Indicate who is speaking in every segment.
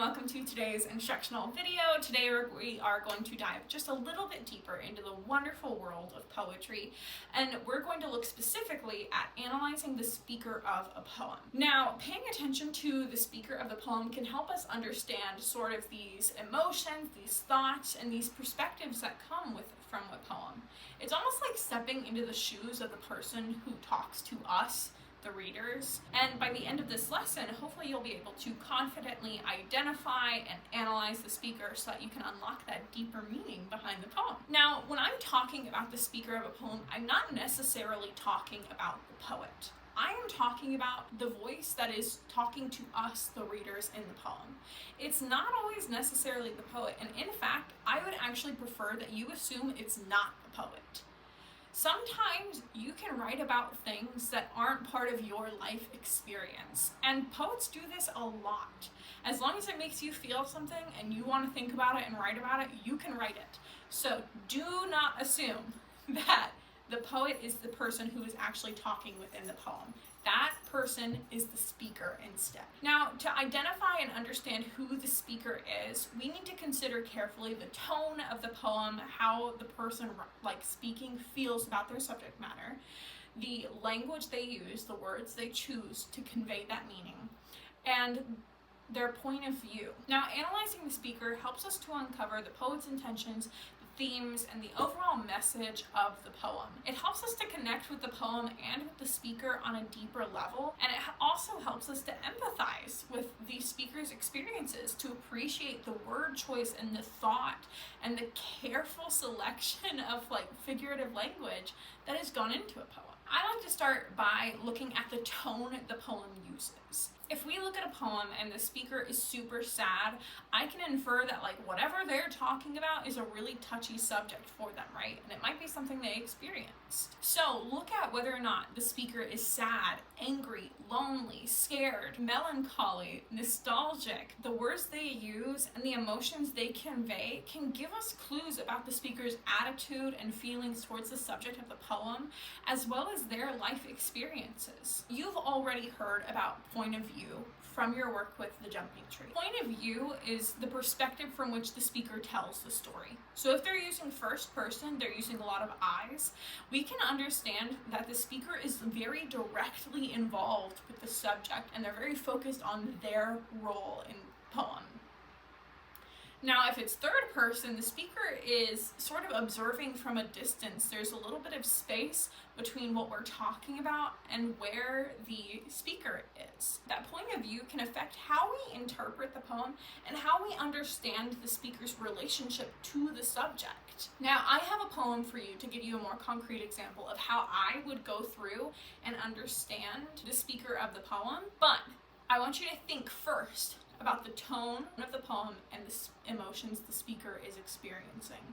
Speaker 1: welcome to today's instructional video. Today we are going to dive just a little bit deeper into the wonderful world of poetry, and we're going to look specifically at analyzing the speaker of a poem. Now, paying attention to the speaker of the poem can help us understand sort of these emotions, these thoughts, and these perspectives that come from a poem. It's almost like stepping into the shoes of the person who talks to us, the readers, and by the end of this lesson, hopefully you'll be able to confidently identify and analyze the speaker so that you can unlock that deeper meaning behind the poem. Now, when I'm talking about the speaker of a poem, I'm not necessarily talking about the poet. I am talking about the voice that is talking to us, the readers, in the poem. It's not always necessarily the poet, and in fact, I would actually prefer that you assume it's not the poet. Sometimes you can write about things that aren't part of your life experience, and poets do this a lot. As long as it makes you feel something and you want to think about it and write about it, you can write it. So do not assume that the poet is the person who is actually talking within the poem. That person is the speaker instead. Now, to identify and understand who the speaker is, we need to consider carefully the tone of the poem, how the person speaking feels about their subject matter, the language they use, the words they choose to convey that meaning, and their point of view. Now, analyzing the speaker helps us to uncover the poet's intentions, themes, and the overall message of the poem. It helps us to connect with the poem and with the speaker on a deeper level, and it also helps us to empathize with the speaker's experiences, to appreciate the word choice and the thought and the careful selection of figurative language that has gone into a poem. I like to start by looking at the tone the poem uses. If we look at a poem and the speaker is super sad, I can infer that whatever they're talking about is a really touchy subject for them, right? And it might be something they experienced. So look at whether or not the speaker is sad, angry, lonely, scared, melancholy, nostalgic. The words they use and the emotions they convey can give us clues about the speaker's attitude and feelings towards the subject of the poem, as well as their life experiences. You've already heard about point of view from your work with the jumping tree. Point of view is the perspective from which the speaker tells the story. So if they're using first person, they're using a lot of eyes, we can understand that the speaker is very directly involved with the subject and they're very focused on their role in the poem. Now, if it's third person, the speaker is sort of observing from a distance. There's a little bit of space between what we're talking about and where the speaker is. That point of view can affect how we interpret the poem and how we understand the speaker's relationship to the subject. Now, I have a poem for you to give you a more concrete example of how I would go through and understand the speaker of the poem, but I want you to think first about the tone of the poem and the emotions the speaker is experiencing.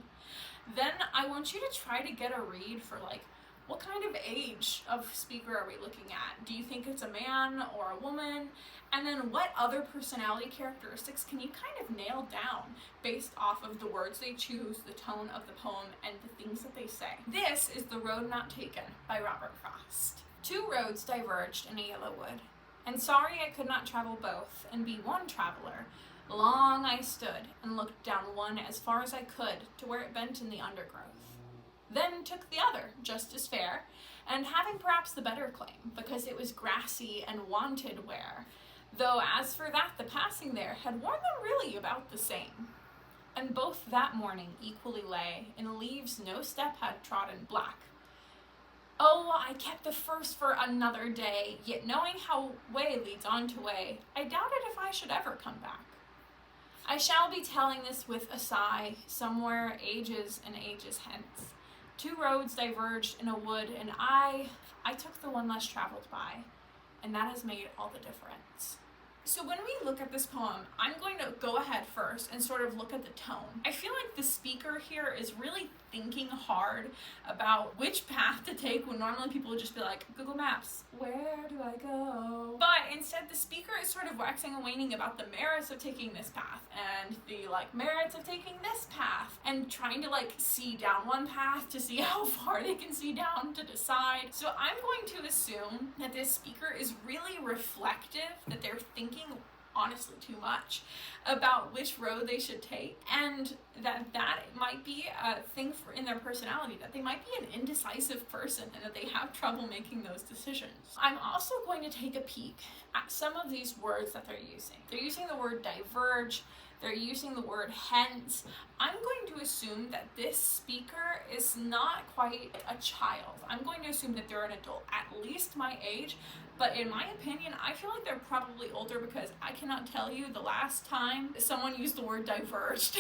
Speaker 1: Then I want you to try to get a read for what kind of age of speaker are we looking at? Do you think it's a man or a woman? And then what other personality characteristics can you kind of nail down based off of the words they choose, the tone of the poem, and the things that they say? This is The Road Not Taken by Robert Frost. Two roads diverged in a yellow wood, and sorry I could not travel both and be one traveler. Long I stood and looked down one as far as I could to where it bent in the undergrowth. Then took the other, just as fair, and having perhaps the better claim, because it was grassy and wanted wear, though as for that the passing there had worn them really about the same. And both that morning equally lay in leaves no step had trodden black. Oh, I kept the first for another day, yet knowing how way leads on to way, I doubted if I should ever come back. I shall be telling this with a sigh, somewhere ages and ages hence. Two roads diverged in a wood, and I took the one less traveled by, and that has made all the difference. So when we look at this poem, I'm going to go ahead first and sort of look at the tone. I feel like the speaker here is really thinking hard about which path to take when normally people would just be like, Google Maps, where do I go? But instead the speaker is sort of waxing and waning about the merits of taking this path and the merits of taking this path and trying to see down one path to see how far they can see down to decide. So I'm going to assume that this speaker is really reflective, that they're thinking honestly too much about which road they should take, and that might be a thing in their personality, that they might be an indecisive person and that they have trouble making those decisions. I'm also going to take a peek at some of these words that they're using. They're using the word diverge, they're using the word hence. I'm going to assume that this speaker is not quite a child. I'm going to assume that they're an adult, at least my age, but in my opinion, I feel like they're probably older because I cannot tell you the last time someone used the word diverged.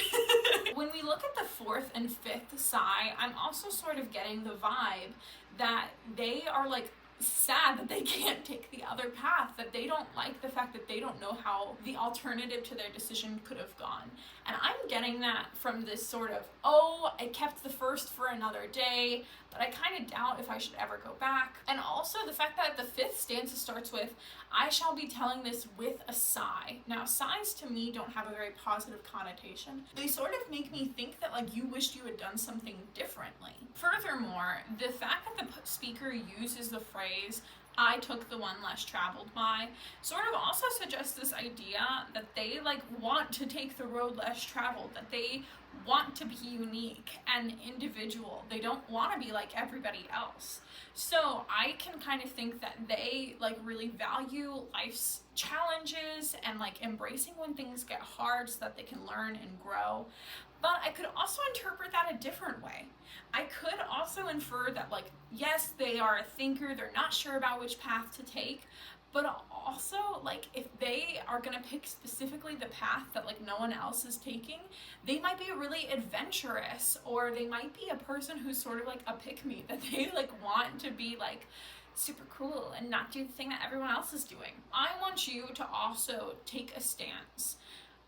Speaker 1: When we look at the fourth and fifth sigh, I'm also sort of getting the vibe that they are like sad that they can't take the other path, that they don't like the fact that they don't know how the alternative to their decision could have gone. And I'm getting that from this sort of, oh, I kept the first for another day, but I kind of doubt if I should ever go back. And also the fact that the fifth stanza starts with, I shall be telling this with a sigh. Now, sighs to me don't have a very positive connotation. They sort of make me think that like you wished you had done something differently. Furthermore, the fact that the speaker uses the phrase, I took the one less traveled by, sort of also suggests this idea that they like want to take the road less traveled, that they want to be unique and individual. They don't want to be like everybody else. So I can kind of think that they like really value life's challenges and like embracing when things get hard so that they can learn and grow. But I could also interpret that a different way. I could also infer that like, yes, they are a thinker, they're not sure about which path to take, but also like if they are gonna pick specifically the path that like no one else is taking, they might be really adventurous, or they might be a person who's sort of like a pick-me, that they like want to be like super cool and not do the thing that everyone else is doing. I want you to also take a stance.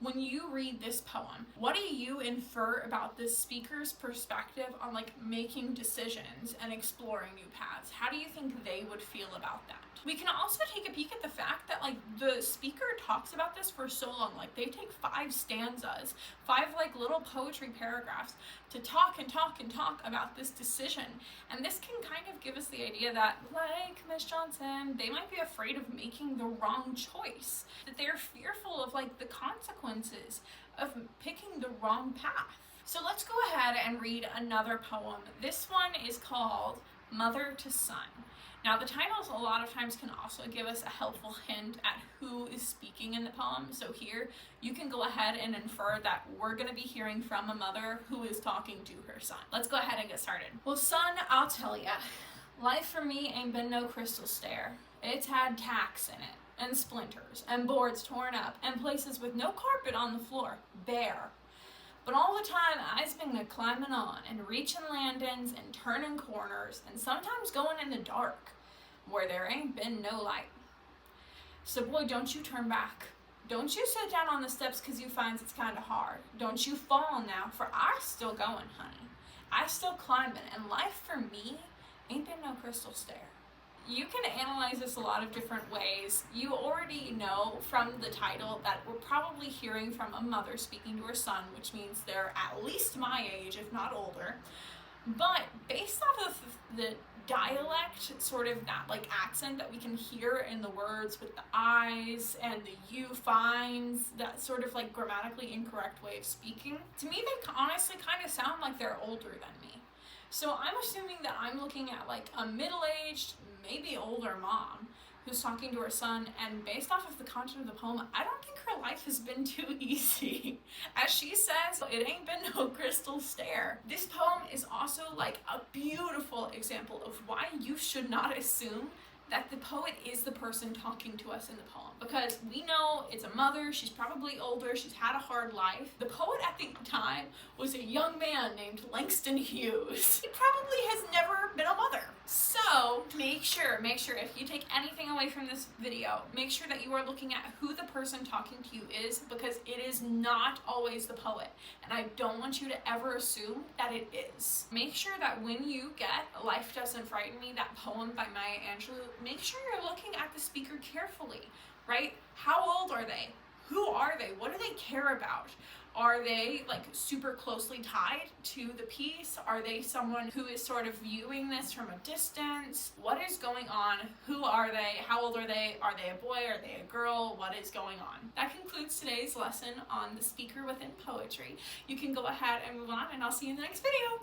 Speaker 1: When you read this poem, what do you infer about this speaker's perspective on like making decisions and exploring new paths? How do you think they would feel about that? We can also take a peek at the fact that like the speaker talks about this for so long. Like they take 5 stanzas, 5 like little poetry paragraphs to talk and talk and talk about this decision. And this can kind of give us the idea that, like Miss Johnson, they might be afraid of making the wrong choice, that they're fearful of like the consequences of picking the wrong path. So let's go ahead and read another poem. This one is called Mother to Son. Now the titles a lot of times can also give us a helpful hint at who is speaking in the poem. So here you can go ahead and infer that we're going to be hearing from a mother who is talking to her son. Let's go ahead and get started. Well, son, I'll tell ya, life for me ain't been no crystal stair. It's had tacks in it, and splinters, and boards torn up, and places with no carpet on the floor, bare. But all the time, I's been a-climbing on, and reaching landings, and turning corners, and sometimes going in the dark, where there ain't been no light. So boy, don't you turn back. Don't you sit down on the steps 'cause you finds it's kinda hard. Don't you fall now, for I's still going, honey. I's still climbing, and life for me ain't been no crystal stair. You can analyze this a lot of different ways. You already know from the title that we're probably hearing from a mother speaking to her son, which means they're at least my age, if not older. But based off of the dialect, sort of that like accent that we can hear in the words with the I's and the you finds, that sort of like grammatically incorrect way of speaking, to me they honestly kind of sound like they're older than me. So I'm assuming that I'm looking at like a middle-aged, maybe older mom who's talking to her son, and based off of the content of the poem, I don't think her life has been too easy. As she says, it ain't been no crystal stair. This poem is also like a beautiful example of why you should not assume that the poet is the person talking to us in the poem, because we know it's a mother, she's probably older, she's had a hard life. The poet at the time was a young man named Langston Hughes. He probably has never been a mother. So make sure if you take anything away from this video, make sure that you are looking at who the person talking to you is, because it is not always the poet, and I don't want you to ever assume that it is. Make sure that when you get Life Doesn't Frighten Me, that poem by Maya Angelou, make sure you're looking at the speaker carefully, right? How old are they? Who are they? What do they care about? Are they like super closely tied to the piece? Are they someone who is sort of viewing this from a distance? What is going on? Who are they? How old are they? Are they a boy? Are they a girl? What is going on? That concludes today's lesson on the speaker within poetry. You can go ahead and move on, and I'll see you in the next video.